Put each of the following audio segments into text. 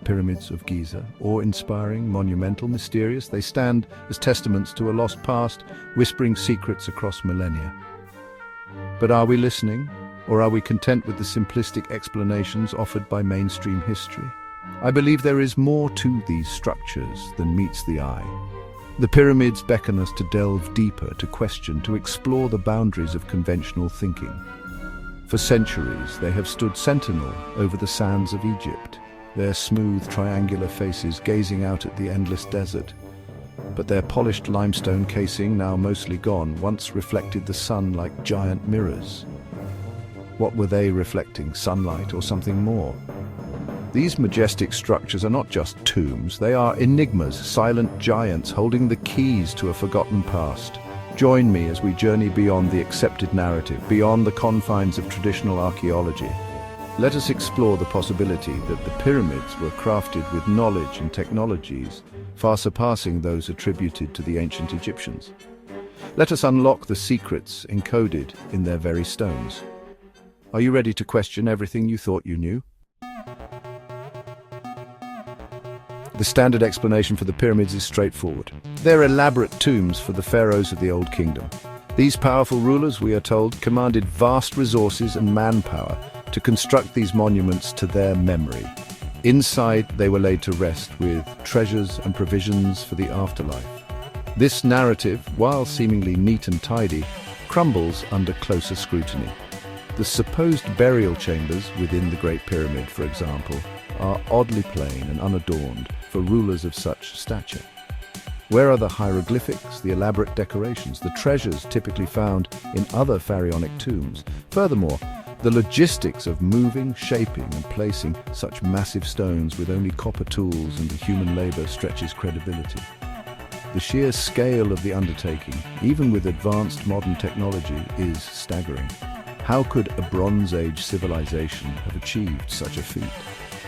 Great Pyramids of Giza, awe-inspiring, monumental, mysterious. They stand as testaments to a lost past, whispering secrets across millennia. But are we listening, or are we content with the simplistic explanations offered by mainstream history? I believe there is more to these structures than meets the eye. The pyramids beckon us to delve deeper, to question, to explore the boundaries of conventional thinking. For centuries, they have stood sentinel over the sands of Egypt, their smooth, triangular faces gazing out at the endless desert. But their polished limestone casing, now mostly gone, once reflected the sun like giant mirrors. What were they reflecting? Sunlight or something more? These majestic structures are not just tombs, they are enigmas, silent giants holding the keys to a forgotten past. Join me as we journey beyond the accepted narrative, beyond the confines of traditional archaeology. Let us explore the possibility that the pyramids were crafted with knowledge and technologies far surpassing those attributed to the ancient Egyptians. Let us unlock the secrets encoded in their very stones. Are you ready to question everything you thought you knew? The standard explanation for the pyramids is straightforward. They're elaborate tombs for the pharaohs of the Old Kingdom. These powerful rulers, we are told, commanded vast resources and manpower to construct these monuments to their memory. Inside, they were laid to rest with treasures and provisions for the afterlife. This narrative, while seemingly neat and tidy, crumbles under closer scrutiny. The supposed burial chambers within the Great Pyramid, for example, are oddly plain and unadorned for rulers of such stature. Where are the hieroglyphics, the elaborate decorations, the treasures typically found in other pharaonic tombs? Furthermore, the logistics of moving, shaping and placing such massive stones with only copper tools and the human labor stretches credibility. The sheer scale of the undertaking, even with advanced modern technology, is staggering. How could a Bronze Age civilization have achieved such a feat?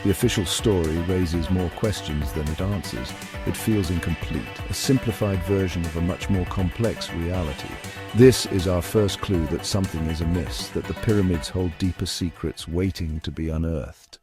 The official story raises more questions than it answers. It feels incomplete, a simplified version of a much more complex reality. This is our first clue that something is amiss, that the pyramids hold deeper secrets waiting to be unearthed.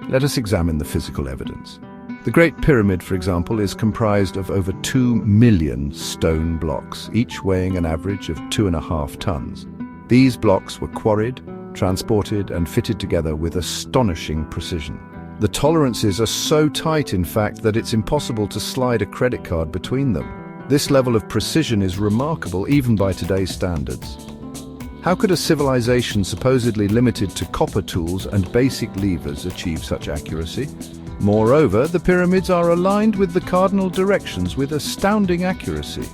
Let us examine the physical evidence. The Great Pyramid, for example, is comprised of over 2 million stone blocks, each weighing an average of 2.5 tons. These blocks were quarried, transported and fitted together with astonishing precision. The tolerances are so tight, in fact, that it's impossible to slide a credit card between them. This level of precision is remarkable even by today's standards. How could a civilization supposedly limited to copper tools and basic levers achieve such accuracy? Moreover, the pyramids are aligned with the cardinal directions with astounding accuracy.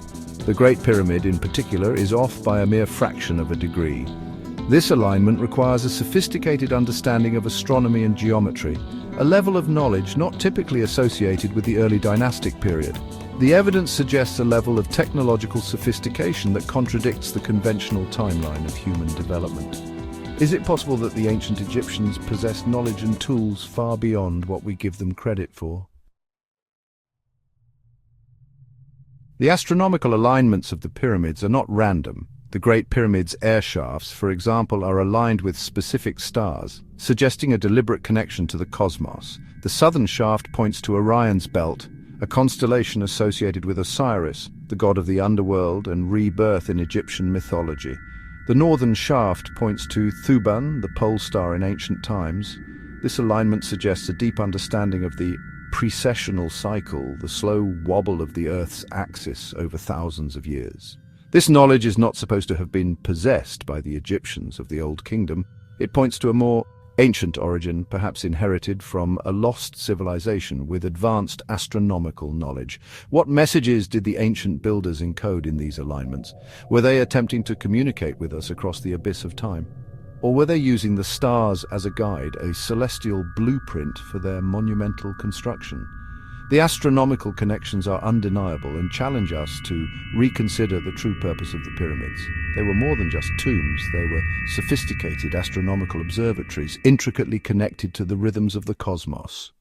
The Great Pyramid, in particular, is off by a mere fraction of a degree. This alignment requires a sophisticated understanding of astronomy and geometry, a level of knowledge not typically associated with the early dynastic period. The evidence suggests a level of technological sophistication that contradicts the conventional timeline of human development. Is it possible that the ancient Egyptians possessed knowledge and tools far beyond what we give them credit for? The astronomical alignments of the pyramids are not random. The Great Pyramid's air shafts, for example, are aligned with specific stars, suggesting a deliberate connection to the cosmos. The southern shaft points to Orion's belt, a constellation associated with Osiris, the god of the underworld and rebirth in Egyptian mythology. The northern shaft points to Thuban, the pole star in ancient times. This alignment suggests a deep understanding of the precessional cycle, the slow wobble of the Earth's axis over thousands of years. This knowledge is not supposed to have been possessed by the Egyptians of the Old Kingdom. It points to a more ancient origin, perhaps inherited from a lost civilization with advanced astronomical knowledge. What messages did the ancient builders encode in these alignments? Were they attempting to communicate with us across the abyss of time? Or were they using the stars as a guide, a celestial blueprint for their monumental construction? The astronomical connections are undeniable and challenge us to reconsider the true purpose of the pyramids. They were more than just tombs, they were sophisticated astronomical observatories, intricately connected to the rhythms of the cosmos.